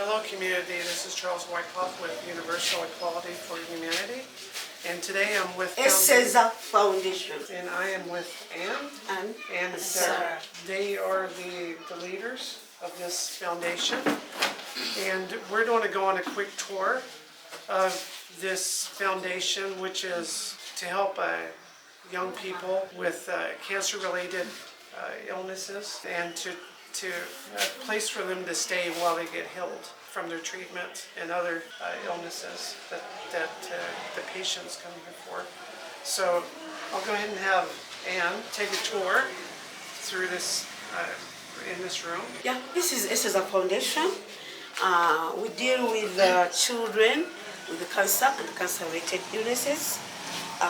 Hello community, this is Charles Wyckoff with Universal Equality for Humanity, and today I'm with Esseza Foundation. And I am with Anne and Sarah. They are the leaders of this foundation, and we're going to go on a quick tour of this foundation, which is to help young people with cancer-related illnesses, and to a place for them to stay while they get healed from their treatment and other illnesses that the patients come here for. So I'll go ahead and have Anne take a tour through this in this room. Yeah, this is Esseza Foundation. We deal with children with cancer and cancer-related illnesses.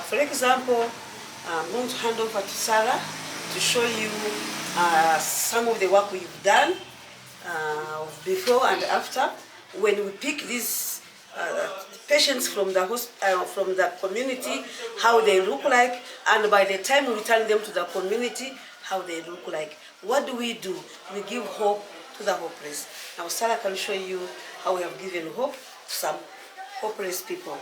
For example, I'm going to hand over to Sarah to show you some of the work we've done before and after. When we pick these patients from the community, how they look like, and by the time we return them to the community, how they look like. What do? We give hope to the hopeless. Now Sarah can show you how we have given hope to some hopeless people.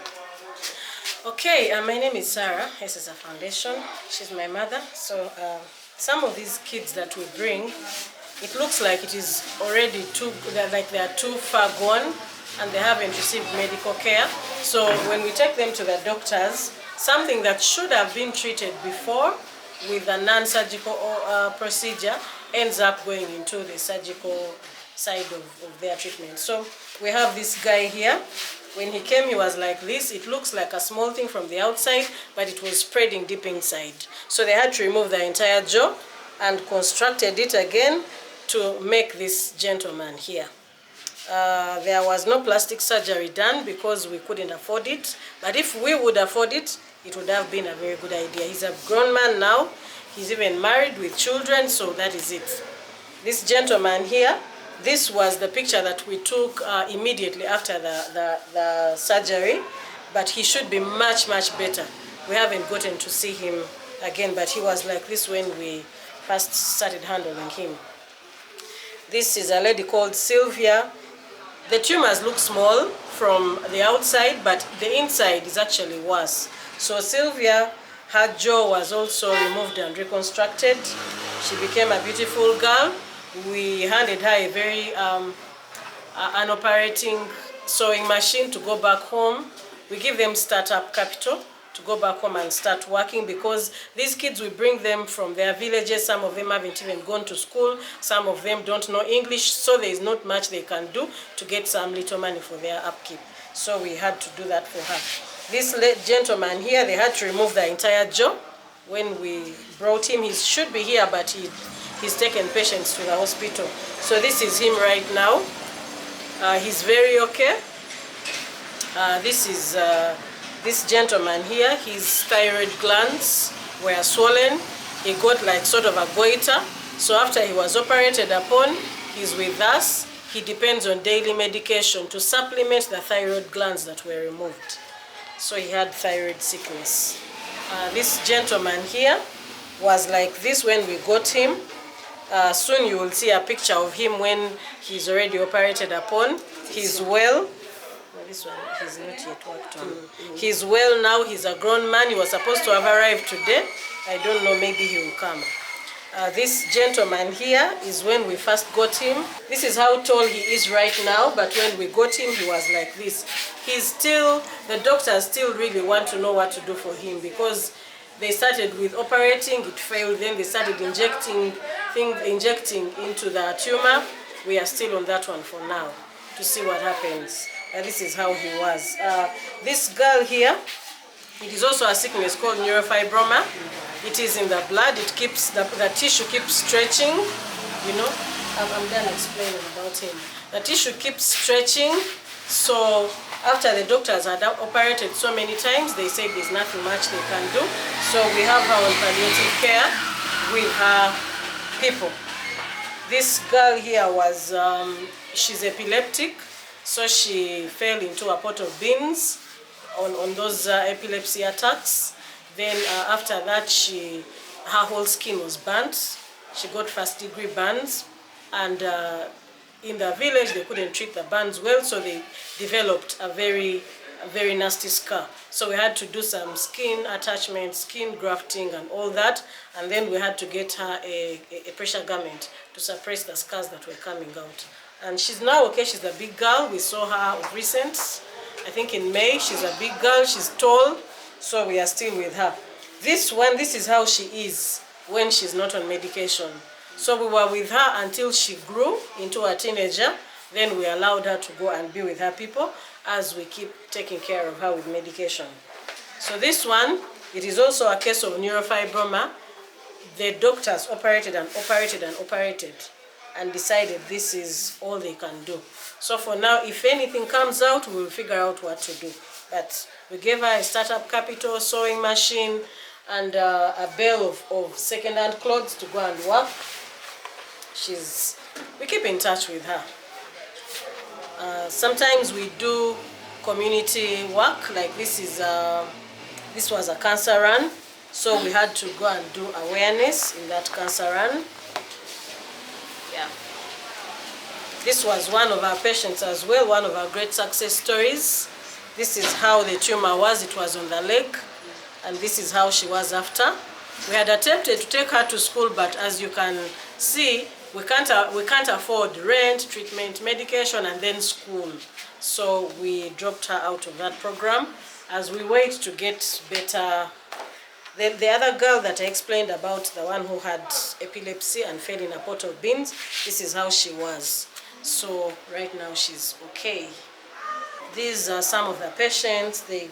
Okay, my name is Sarah, Esseza Foundation. She's my mother. So some of these kids that we bring, it looks like it is already they are too far gone and they haven't received medical care. So when we take them to the doctors, something that should have been treated before with a non-surgical procedure ends up going into the surgical side of their treatment. So we have this guy here. When he came, he was like this. It looks like a small thing from the outside, but it was spreading deep inside. So they had to remove the entire jaw and constructed it again to make this gentleman here. There was no plastic surgery done because we couldn't afford it. But if we would afford it, it would have been a very good idea. He's a grown man now. He's even married with children, so that is it. This gentleman here, this was the picture that we took immediately after the surgery, but he should be much, much better. We haven't gotten to see him again, but he was like this when we first started handling him. This is a lady called Sylvia. The tumors look small from the outside, but the inside is actually worse. So Sylvia, her jaw was also removed and reconstructed. She became a beautiful girl. We handed her a very an operating sewing machine to go back home. We give them startup capital to go back home and start working, because these kids, we bring them from their villages. Some of them haven't even gone to school. Some of them don't know English, so there is not much they can do to get some little money for their upkeep. So we had to do that for her. This gentleman here, they had to remove the entire jaw. When we brought him, he should be here, but he's taken patients to the hospital. So this is him right now. He's very okay. This is this gentleman here. His thyroid glands were swollen. He got like sort of a goiter. So after he was operated upon, he's with us. He depends on daily medication to supplement the thyroid glands that were removed. So he had thyroid sickness. This gentleman here was like this when we got him. Soon you will see a picture of him when he's already operated upon. He's well. This one, he's not yet worked on. He's well now. He's a grown man. He was supposed to have arrived today. I don't know, maybe he will come. This gentleman here is when we first got him. This is how tall he is right now, but when we got him, he was like this. The doctors still really want to know what to do for him, because they started with operating, it failed, then they started injecting into the tumor. We are still on that one for now to see what happens. This is how he was. This girl here, it is also a sickness called neurofibroma. It is in the blood. It keeps the tissue keeps stretching. You know, I'm done explaining about him. The tissue keeps stretching. So after the doctors had operated so many times, they said there's nothing much they can do. So we have her on palliative care with her people. This girl here was, she's epileptic, so she fell into a pot of beans on those epilepsy attacks. Then after that, her whole skin was burnt. She got first-degree burns, and in the village they couldn't treat the burns well, so they developed a very nasty scar. So we had to do some skin attachment, skin grafting and all that, and then we had to get her a pressure garment to suppress the scars that were coming out. And she's now okay, she's a big girl. We saw her of recent, I think in May. She's a big girl, she's tall, so we are still with her. This is how she is when she's not on medication. So we were with her until she grew into a teenager. Then we allowed her to go and be with her people as we keep taking care of her with medication. So this one, it is also a case of neurofibroma. The doctors operated and operated and operated and decided this is all they can do. So for now, if anything comes out, we'll figure out what to do. But we gave her a startup capital, sewing machine, and a bale of second-hand clothes to go and work. We keep in touch with her. Sometimes we do community work, like this was a cancer run, so we had to go and do awareness in that cancer run. Yeah. This was one of our patients as well, one of our great success stories. This is how the tumor was. It was on the leg, and this is how she was after. We had attempted to take her to school, but as you can see, we can't afford rent, treatment, medication, and then school. So we dropped her out of that program as we wait to get better. The other girl that I explained about, the one who had epilepsy and fell in a pot of beans, this is how she was. So right now she's okay. These are some of the patients. They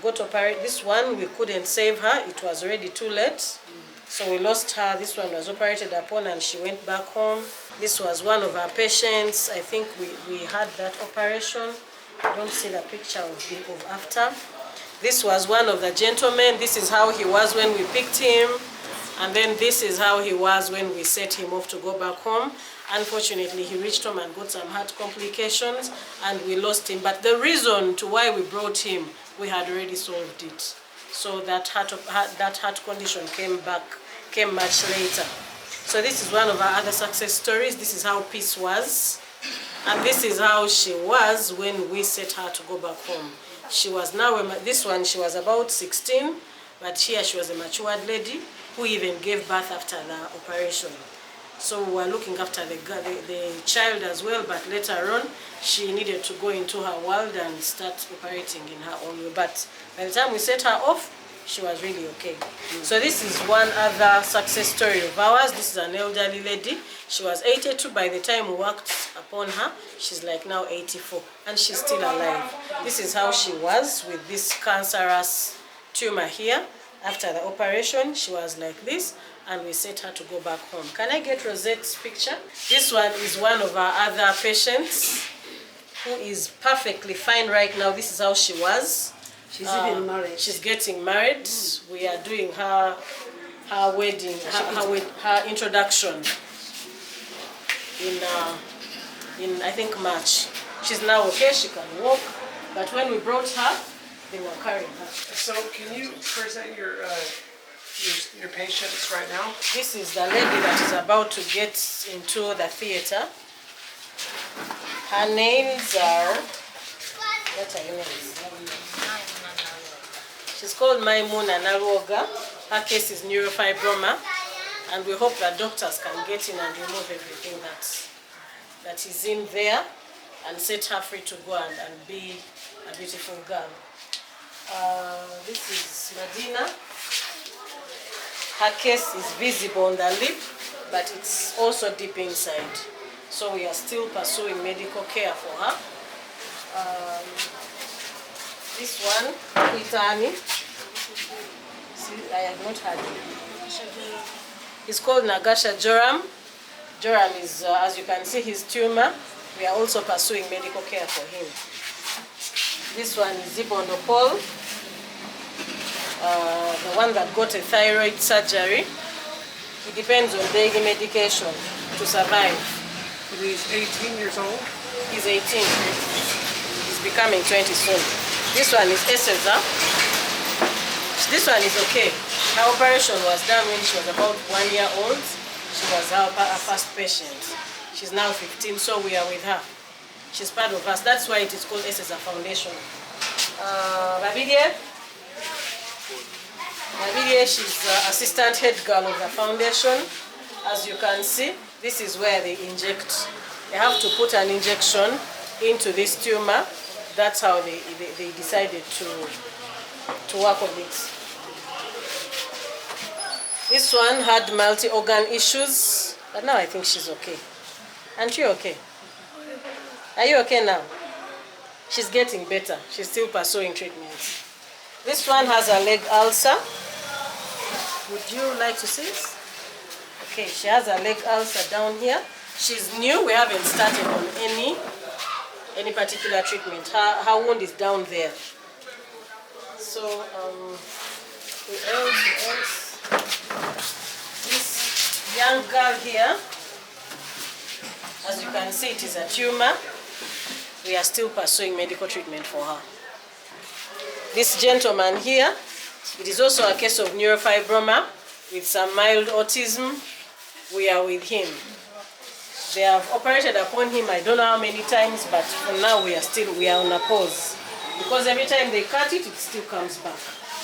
got operated. This one, we couldn't save her. It was already too late. So we lost her. This one was operated upon and she went back home. This was one of our patients. I think we had that operation. I don't see the picture of after. This was one of the gentlemen. This is how he was when we picked him. And then this is how he was when we set him off to go back home. Unfortunately, he reached home and got some heart complications and we lost him. But the reason to why we brought him, we had already solved it. So that heart condition came much later. So this is one of our other success stories. This is how Peace was. And this is how she was when we set her to go back home. She was now, this one, she was about 16, but here she was a matured lady who even gave birth after the operation. So we were looking after the child as well, but later on, she needed to go into her world and start operating in her own way. But by the time we set her off, she was really okay. So this is one other success story of ours. This is an elderly lady. She was 82 by the time we worked upon her. She's like now 84, and she's still alive. This is how she was with this cancerous tumor here. After the operation, she was like this, and we set her to go back home. Can I get Rosette's picture? This one is one of our other patients who is perfectly fine right now. This is how she was. She's even married. She's getting married. We are doing her wedding, her introduction in I think March. She's now okay, she can walk, but when we brought her, they were carrying her. So can you present your patients right now? This is the lady that is about to get into the theater. Her names are, what are your names? She's called Maimuna Naruoga. Her case is neurofibroma, and we hope that doctors can get in and remove everything that is in there and set her free to go and be a beautiful girl. This is Medina. Her case is visible on the lip, but it's also deep inside. So we are still pursuing medical care for her. This one, Itani. See, I have not had it. He's called Nagasha Joram. Joram is, as you can see, his tumor. We are also pursuing medical care for him. This one is Zibondo Paul, the one that got a thyroid surgery. He depends on daily medication to survive. He's 18 years old. He's 18. He's becoming 20 soon. This one is Esseza. This one is okay. Her operation was done when she was about 1 year old. She was our first patient. She's now 15, so we are with her. She's part of us. That's why it is called Esseza Foundation. Babidie? Babidie, she's assistant head girl of the foundation. As you can see, this is where they inject. They have to put an injection into this tumor. That's how they decided to work on it. This one had multi-organ issues, but now I think she's okay. Aren't you okay? Are you okay now? She's getting better. She's still pursuing treatments. This one has a leg ulcer. Would you like to see it? Okay, she has a leg ulcer down here. She's new. We haven't started on any particular treatment. Her wound is down there. So, who else? This young girl here, as you can see, it is a tumor. We are still pursuing medical treatment for her. This gentleman here, it is also a case of neurofibroma with some mild autism. We are with him. They have operated upon him, I don't know how many times, but for now we are on a pause. Because every time they cut it, it still comes back.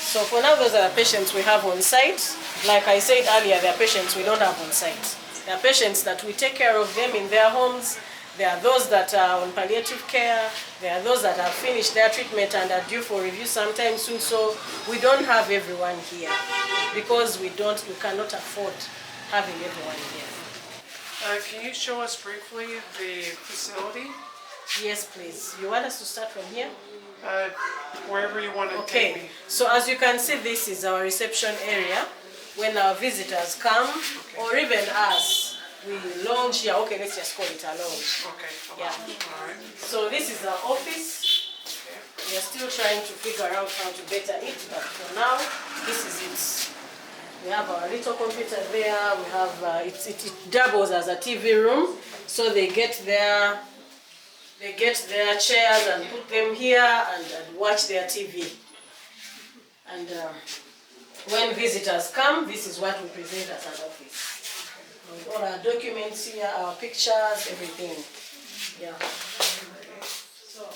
So for now, those are the patients we have on site. Like I said earlier, they are patients we don't have on site. They are patients that we take care of them in their homes. There are those that are on palliative care. There are those that have finished their treatment and are due for review sometime soon. So we don't have everyone here because we cannot afford having everyone here. Can you show us briefly the facility? Yes, please. You want us to start from here? Wherever you want to Okay. take me. So as you can see, this is our reception area. When our visitors come, or even us, we lounge here. Okay, let's just call it a lounge. Okay. Yeah. All right. So this is our office. We are still trying to figure out how to better it, but for now, this is it. We have our little computer there. We have it doubles as a TV room, so they get their chairs and put them here and watch their TV. And when visitors come, this is what we present as an office. With all our documents here, our pictures, everything. Yeah. So,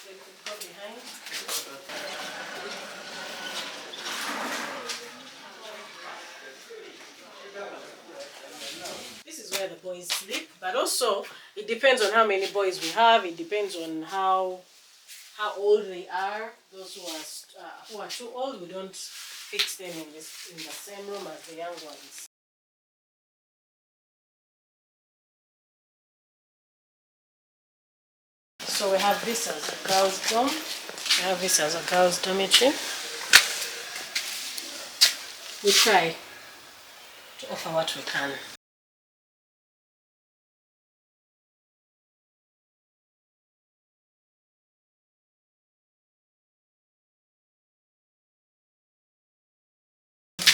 we could go behind. This is where the boys sleep, but also it depends on how many boys we have. It depends on how old they are. Those who are too old, we don't fix them in the same room as the young ones. So we have this as a girls' dorm. We have this as a girls' dormitory. We try to offer what we can.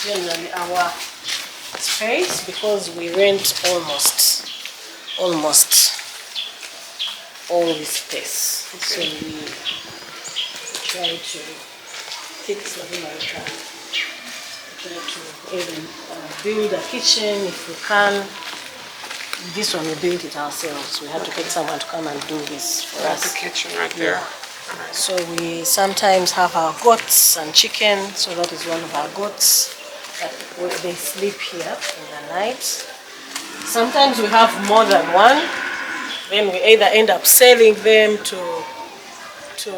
Generally our space, because we rent almost all this space. So we try to fix whatever we can. We try to even build a kitchen if we can. This one we built it ourselves. We had to get someone to come and do this for us. The kitchen right there. Yeah. So we sometimes have our goats and chicken. So that is one of our goats. They sleep here in the night. Sometimes we have more than one. Then we either end up selling them to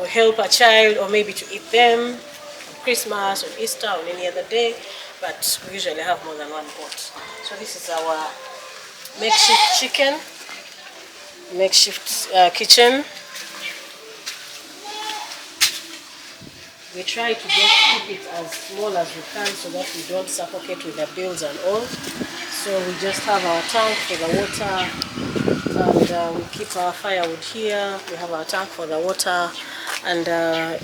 help a child, or maybe to eat them on Christmas or Easter or any other day. But we usually have more than one goat. So this is our makeshift chicken, makeshift kitchen. We try to just keep it as small as we can so that we don't suffocate with the bills and all. So we just have our tank for the water, and we keep our firewood here. We have our tank for the water, and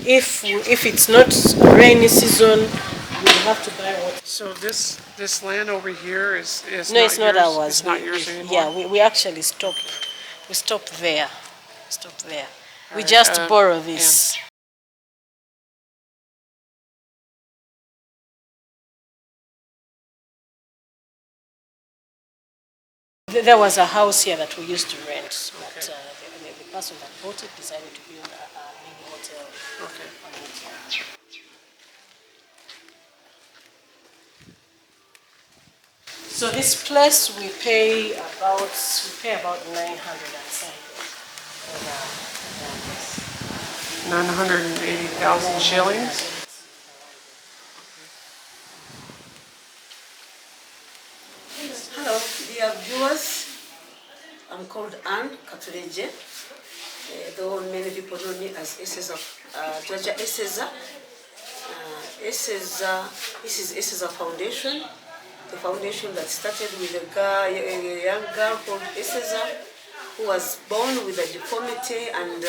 if it's not rainy season, we have to buy water. So this land over here is No, not it's not yours? ours. It's not yours anymore? Yeah, we actually stopped. We stopped there. We Alright, just borrow this. There was a house here that we used to rent, but Okay. the person that bought it decided to build a mini hotel Okay. on it. So this place we pay about 900 and something. for the- 980,000 shillings. Hello, dear viewers. I'm called Anne Katuleje, though many people know me as Esseza, Georgia Esseza. This is Esseza Foundation, the foundation that started with a young girl called Esseza, who was born with a deformity, and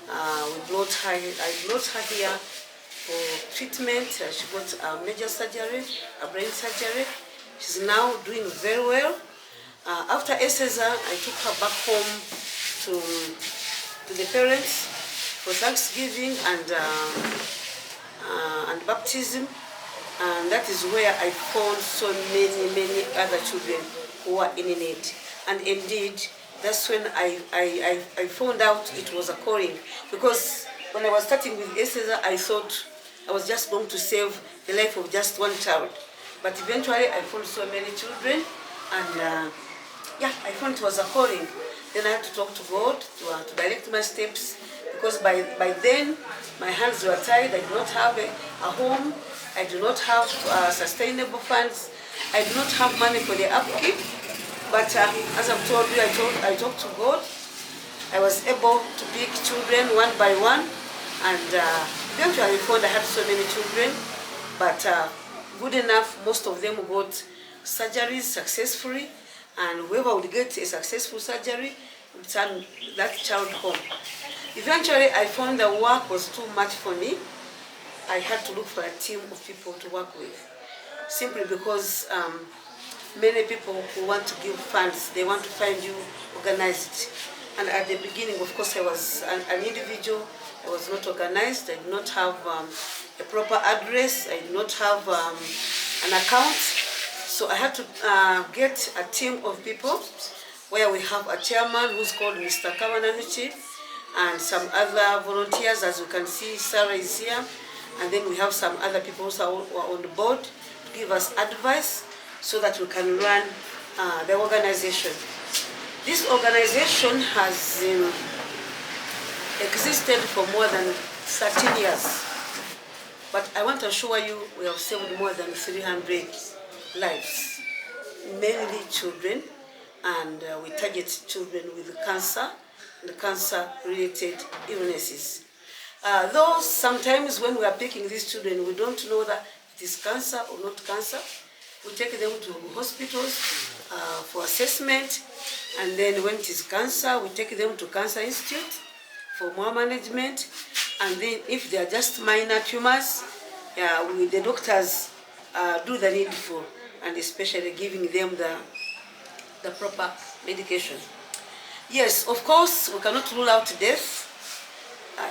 I brought her here for treatment. She got a major surgery, a brain surgery. She's now doing very well. After Esseza, I took her back home to the parents for Thanksgiving and baptism, and that is where I found so many other children who are in need. And indeed, that's when I found out it was a calling, because when I was starting with Esseza, I thought I was just going to save the life of just one child. But eventually I found so many children, and yeah, I found it was a calling. Then I had to talk to God to direct my steps, because by then my hands were tied. I did not have a home. I do not have sustainable funds. I do not have money for the upkeep. But as I've told you, I talked to God. I was able to pick children one by one, and eventually I found I had so many children. But good enough, most of them got surgeries successfully, and whoever would get a successful surgery would turn that child home. Eventually, I found the work was too much for me. I had to look for a team of people to work with, simply because many people who want to give funds, they want to find you organized. And at the beginning, of course, I was an individual. I was not organized. I did not have a proper address. I did not have an account. So I had to get a team of people, where we have a chairman who's called Mr. Kamananuchi, and some other volunteers. As you can see, Sarah is here. And then we have some other people who are on the board to give us advice so that we can run the organization. This organization has existed for more than 13 years. But I want to assure you, we have saved more than 300 lives, mainly children, and we target children with cancer and cancer-related illnesses. Though sometimes when we are picking these children, we don't know that it is cancer or not cancer. We take them to hospitals for assessment, and then when it is cancer, we take them to Cancer Institute for more management. And then if they are just minor tumors, the doctors do the needful, and especially giving them the proper medication. Yes, of course, we cannot rule out death,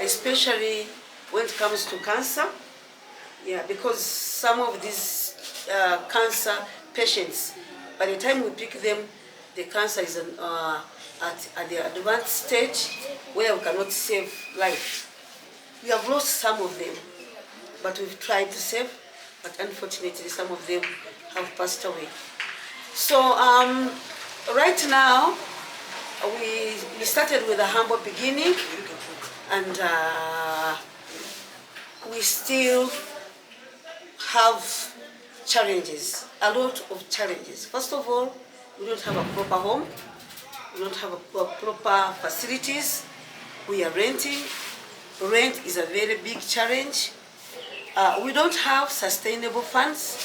especially when it comes to cancer. Yeah, because some of these cancer patients, by the time we pick them, the cancer is at the advanced stage where we cannot save life. We have lost some of them, but we've tried to save, but unfortunately some of them have passed away. So right now, we started with a humble beginning, and we still have challenges, a lot of challenges. First of all, we don't have a proper home. We don't have a proper facilities. We are renting. Rent is a very big challenge. We don't have sustainable funds,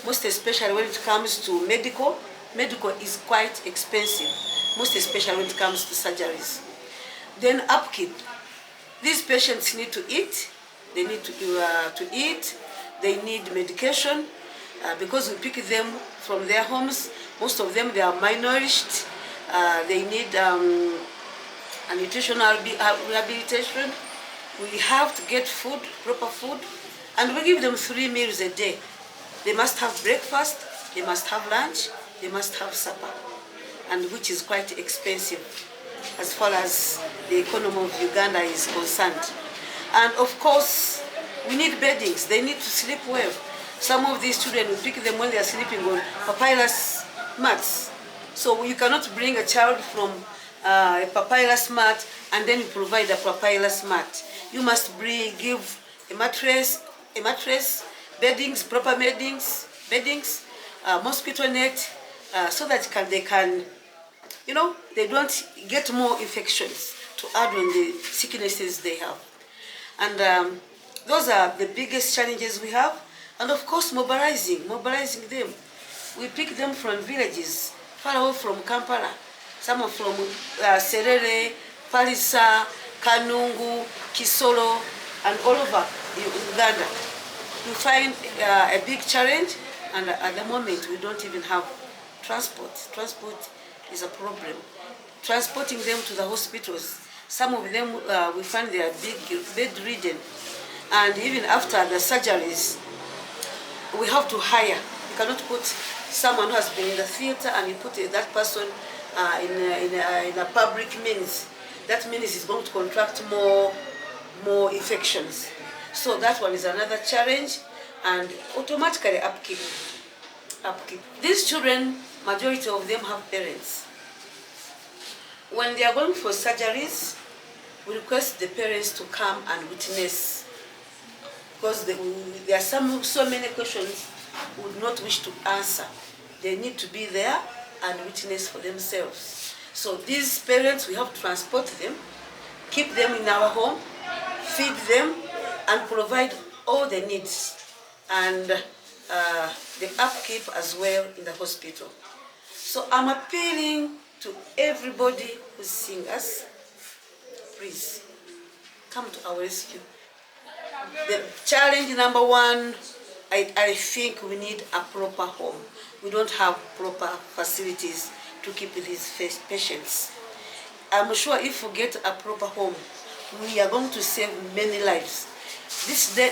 most especially when it comes to medical. Medical is quite expensive, most especially when it comes to surgeries. Then upkeep. These patients need to eat. They need to eat. They need medication because we pick them from their homes. Most of them, they are malnourished. They need a nutritional rehabilitation. We have to get food, proper food, and we give them 3 meals a day. They must have breakfast, they must have lunch, they must have supper. and which is quite expensive as far as the economy of Uganda is concerned. And of course, we need beddings. They need to sleep well. Some of these children, we pick them when they are sleeping on papyrus mats. So you cannot bring a child from a papyrus mat and then you provide a papyrus mat. You must give a mattress, beddings, proper beddings, mosquito net, so that they can, they don't get more infections to add on the sicknesses they have. And those are the biggest challenges we have. And of course, mobilizing them. We pick them from villages, far away from Kampala. Some are from Serere, Palisa, Kanungu, Kisoro, and all over Uganda. We find a big challenge, and at the moment we don't even have transport. Transport is a problem. Transporting them to the hospitals. Some of them we find they are bedridden, and even after the surgeries, we have to hire. You cannot put someone who has been in the theater and you put that person in a public means. That means he's going to contract more infections. So that one is another challenge, and automatically upkeep. These children, majority of them have parents. When they are going for surgeries, we request the parents to come and witness, because there are so many questions we would not wish to answer. They need to be there and witness for themselves. So these parents, we have to transport them, keep them in our home, feed them, and provide all the needs, and the upkeep as well in the hospital. So I'm appealing to everybody who's seeing us, please come to our rescue. The challenge number one, I think we need a proper home. We don't have proper facilities to keep these patients. I'm sure if we get a proper home, we are going to save many lives.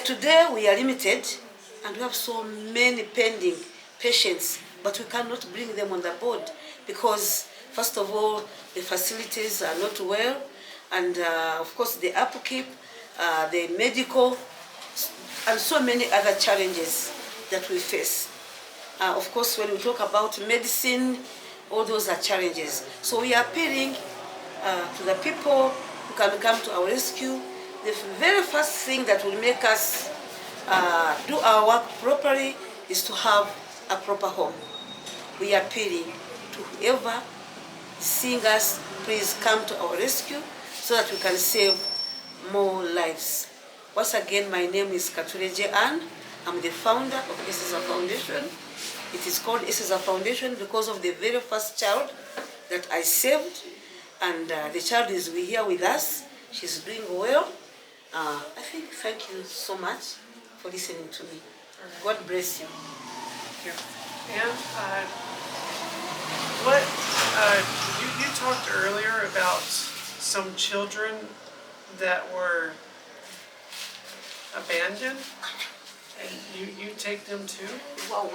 Today we are limited, and we have so many pending patients, but we cannot bring them on the board because, first of all, the facilities are not well, and of course the upkeep, the medical, and so many other challenges that we face. Of course, when we talk about medicine, all those are challenges. So we are appealing to the people who can come to our rescue. The very first thing that will make us do our work properly is to have a proper home. We are appealing to whoever is seeing us, please come to our rescue so that we can save more lives. Once again, my name is Katureje Ann. I'm the founder of Esseza Foundation. It is called Esseza Foundation because of the very first child that I saved, and the child is here with us. She's doing well. I think, thank you so much for listening to me. God bless you. Thank you. And you talked earlier about some children that were abandoned, and you take them too? Wow.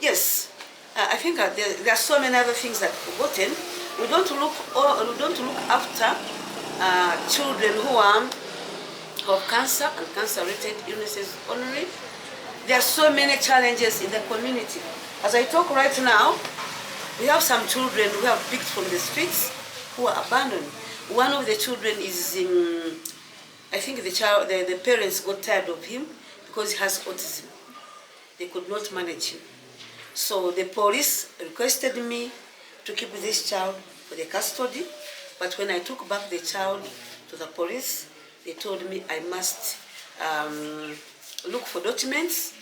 Yes. I think there are so many other things that we've forgotten. We don't look after children who have cancer and cancer-related illnesses only. There are so many challenges in the community. As I talk right now, we have some children who have picked from the streets who are abandoned. One of the children is in, I think the parents got tired of him because he has autism. They could not manage him. So the police requested me to keep this child for the custody, but when I took back the child to the police, they told me I must look for documents,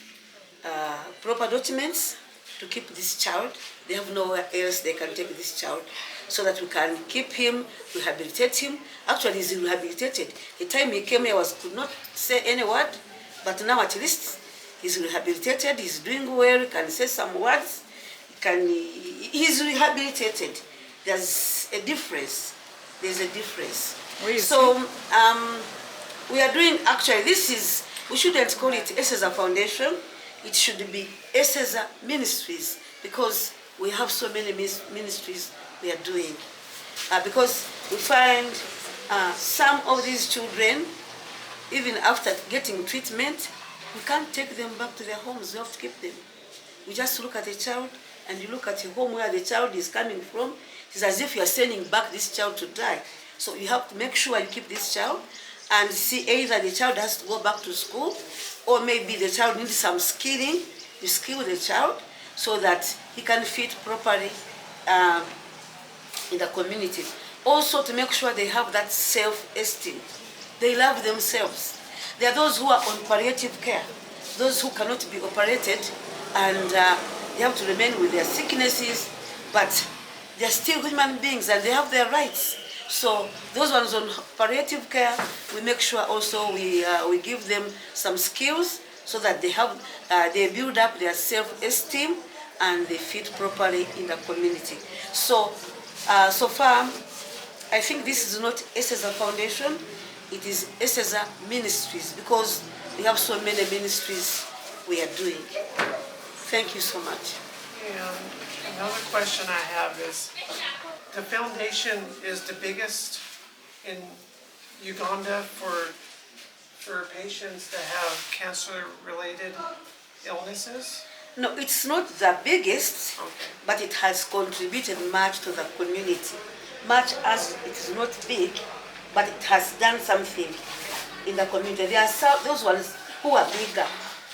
proper documents to keep this child. They have nowhere else they can take this child, so that we can keep him, rehabilitate him. Actually, he's rehabilitated. The time he came here could not say any word, but now at least he's rehabilitated, he's doing well, he can say some words, he's rehabilitated. There's a difference. So we are doing, actually, we shouldn't call it Esseza Foundation, it should be Esseza Ministries, because we have so many ministries we are doing. Because we find some of these children, even after getting treatment, we can't take them back to their homes, we have to keep them. We just look at the child and you look at the home where the child is coming from. It's as if you are sending back this child to die. So you have to make sure you keep this child and see either the child has to go back to school or maybe the child needs some skilling. You skill the child so that he can fit properly in the community. Also to make sure they have that self-esteem. They love themselves. There are those who are on palliative care, those who cannot be operated and they have to remain with their sicknesses, but they're still human beings and they have their rights. So those ones on palliative care, we make sure also we give them some skills so that they build up their self-esteem and they fit properly in the community. So, so far, I think this is not Esseza Foundation, it is Esseza Ministries, because we have so many ministries we are doing. Thank you so much. And another question I have is, the foundation is the biggest in Uganda for patients that have cancer-related illnesses? No, it's not the biggest, Okay. but it has contributed much to the community. Much as it is not big, but it has done something in the community. There are some, those ones who are bigger,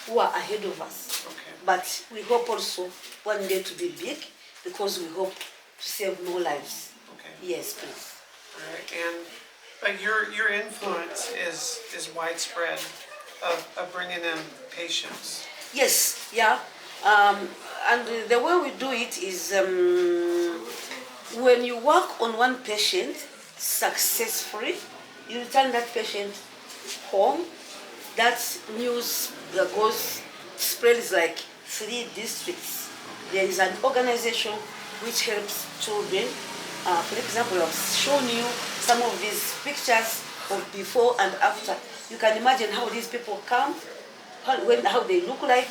who are ahead of us. Okay. But we hope also one day to be big because we hope to save more lives. Okay. Yes, please. All right. And but your influence is widespread of bringing in patients. Yes, yeah. And the way we do it is when you work on one patient successfully, you return that patient home. That news goes spreads like 3 districts. There is an organization which helps children. For example, I've shown you some of these pictures of before and after. You can imagine how these people come, how they look like,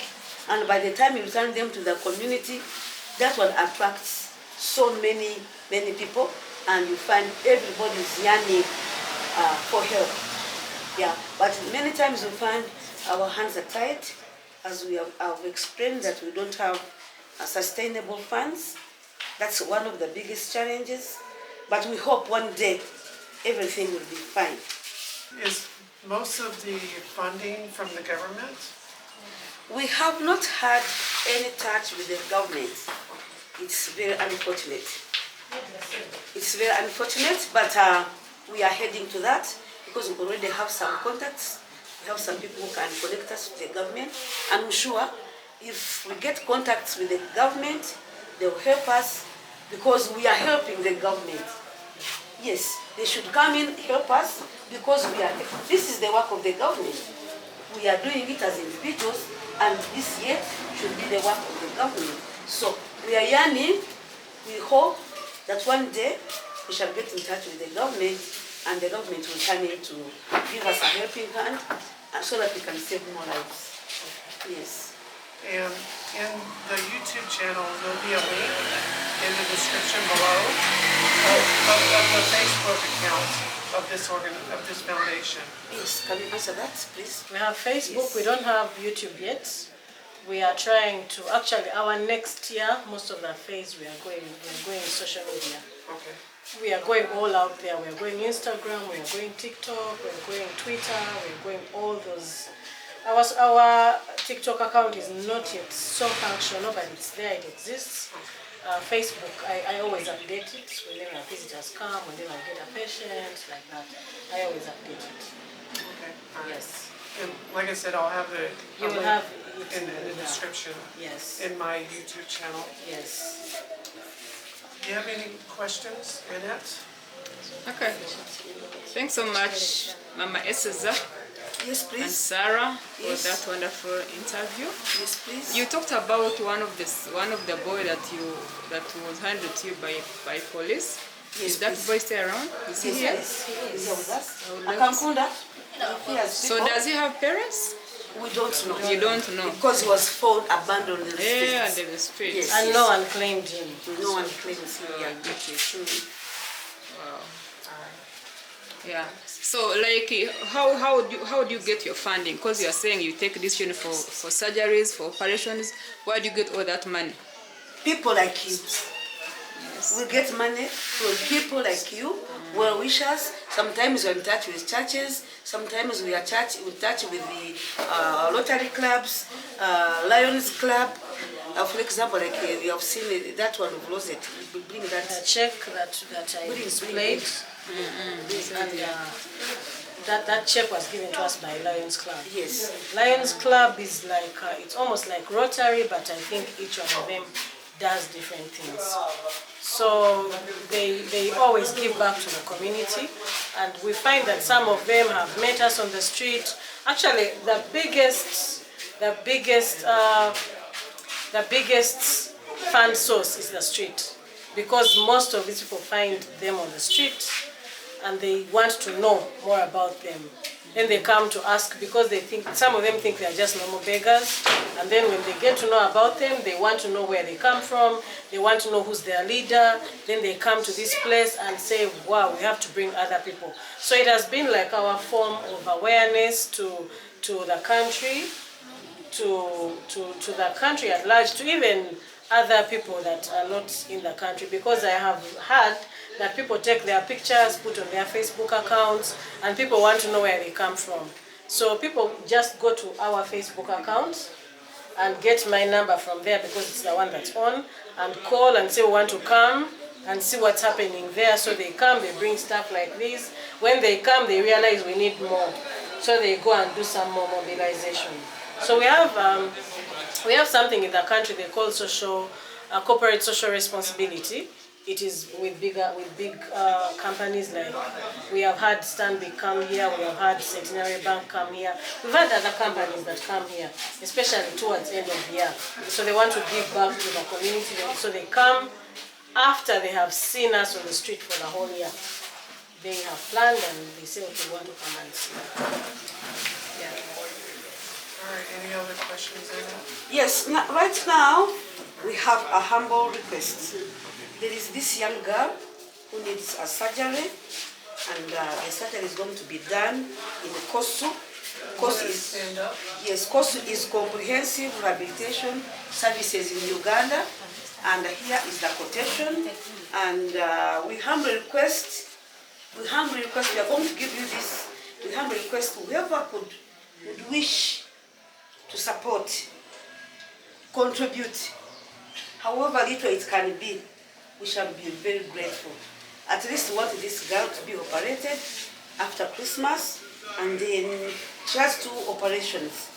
and by the time you return them to the community, that one attracts so many people, and you find everybody's yearning for help. Yeah, but many times we find our hands are tied, as we have explained that we don't have sustainable funds. That's one of the biggest challenges, but we hope one day everything will be fine. Is most of the funding from the government? We have not had any touch with the government. It's very unfortunate. It's very unfortunate, but we are heading to that because we already have some contacts. We have some people who can connect us with the government. And I'm sure if we get contacts with the government, they will help us because we are helping the government. Yes, they should come in, help us because this is the work of the government. We are doing it as individuals, and this yet should be the work of the government. So we are yearning, we hope that one day we shall get in touch with the government and the government will come in to give us a helping hand so that we can save more lives. Yes. And in the YouTube channel, there'll be a link in the description below of the Facebook account of this foundation. Yes, can you answer that, please? We have Facebook, Yes. we don't have YouTube yet. We are trying to, actually our next year, most of the phase we are going social media. Okay. We are going all out there. We are going Instagram, we are going TikTok, we are going Twitter, we are going all those. Our TikTok account is not yet so functional, but it's there, it exists. Facebook, I always update it whenever visitors come, whenever I get a patient, like that. I always update it. Okay. All right. Yes. And like I said, I'll have the You will link have it in the description Yes. in my YouTube channel. Yes. Do you have any questions, Annette? Okay. Thanks so much, Mama Esseza Yes, and please. Sarah, for Yes. that wonderful interview. Yes, please. You talked about one of the boy that was handed to you by police. Yes, Is that please. boy still around? Is he here? Yes, he is with us. I would like Akankunda. He has So people. does he have parents? We don't know. You don't know. Because he was found abandoned in the Yeah, streets. under the streets. Yes. And no one claimed him. No one claims him. Yeah. Wow. Yeah. So, like, how do you get your funding? Because you are saying you take this unit for surgeries, for operations. Where do you get all that money? People like you. We get money from people like you, well wishers. Sometimes we're in touch with churches. Sometimes we are in touch with the Rotary clubs, Lions Club. For example, like you have seen that one of Rosette. We bring that. A check that I displayed, and that check was given to us by Lions Club. Yes. Lions Club is like, it's almost like Rotary, but I think each one of them does different things. So they always give back to the community, and we find that some of them have met us on the street. Actually, the biggest fund source is the street, because most of these people find them on the street and they want to know more about them. Then they come to ask because they think, some of them think they are just normal beggars, and then when they get to know about them, they want to know where they come from, they want to know who's their leader, then they come to this place and say, wow, we have to bring other people. So it has been like our form of awareness to the country, to the country at large, to even other people that are not in the country, because I have heard that people take their pictures, put on their Facebook accounts, and people want to know where they come from. So people just go to our Facebook account and get my number from there, because it's the one that's on, and call and say we want to come and see what's happening there. So they come, they bring stuff like this. When they come, they realize we need more. So they go and do some more mobilization. So we have something in the country they call corporate social responsibility. It is with big companies, like we have had Stanbic come here, we have had Centenary Bank come here. We've had other companies that come here, especially towards the end of the year. So they want to give back to the community. So they come after they have seen us on the street for the whole year. They have planned and they say, okay, we want to come and see. Yeah. All right, any other questions, Anna? Yes, right now we have a humble request. There is this young girl who needs a surgery, and the surgery is going to be done in the COSU. COSU is, Stand up. yes, COSU is Comprehensive Rehabilitation Services in Uganda, and here is the quotation. And we humbly request, we are going to give you this, we humbly request whoever would wish to support, contribute, however little it can be, we shall be very grateful. At least we want this girl to be operated after Christmas, and then she has 2 operations.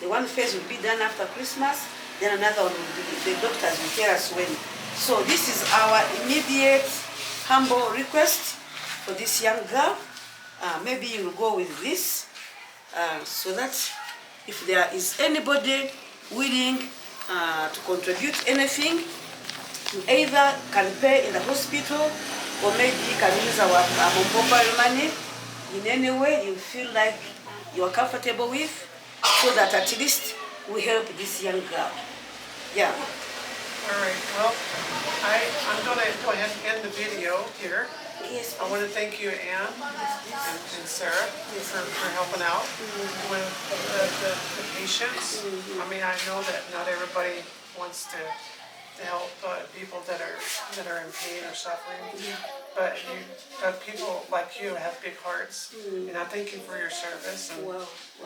The one phase will be done after Christmas, then another one will be, the doctors will tell us when. So this is our immediate humble request for this young girl. Maybe you will go with this, so that if there is anybody willing to contribute anything, you either can pay in the hospital, or maybe you can use our mobile money in any way you feel like you are comfortable with, so that at least we help this young girl. Yeah. All right, well, I'm going to go ahead and end the video here. Yes. I want to thank you, Anne and Sarah, for helping out with the patients. I mean, I know that not everybody wants to help people that are in pain or suffering, but people like you have big hearts, and I thank you for your service, and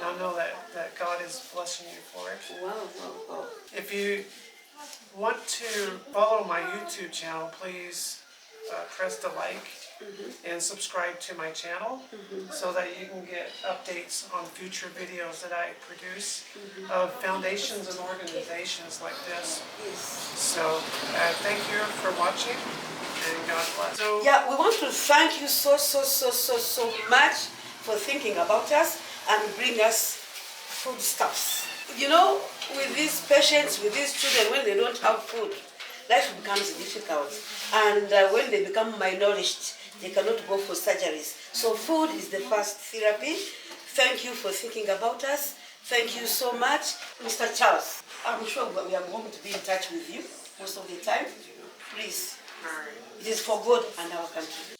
I know that God is blessing you for it. Wow. If you want to follow my YouTube channel, please press the like and subscribe to my channel, so that you can get updates on future videos that I produce of foundations and organizations like this. So thank you for watching, and God bless. So, Yeah, we want to thank you so much for thinking about us and bring us foodstuffs. You know, with these patients, with these children, when they don't have food, life becomes difficult. And when they become malnourished, they cannot go for surgeries. So food is the first therapy. Thank you for thinking about us. Thank you so much, Mr. Charles. I'm sure we are going to be in touch with you most of the time. Please, All right. it is for good and our country.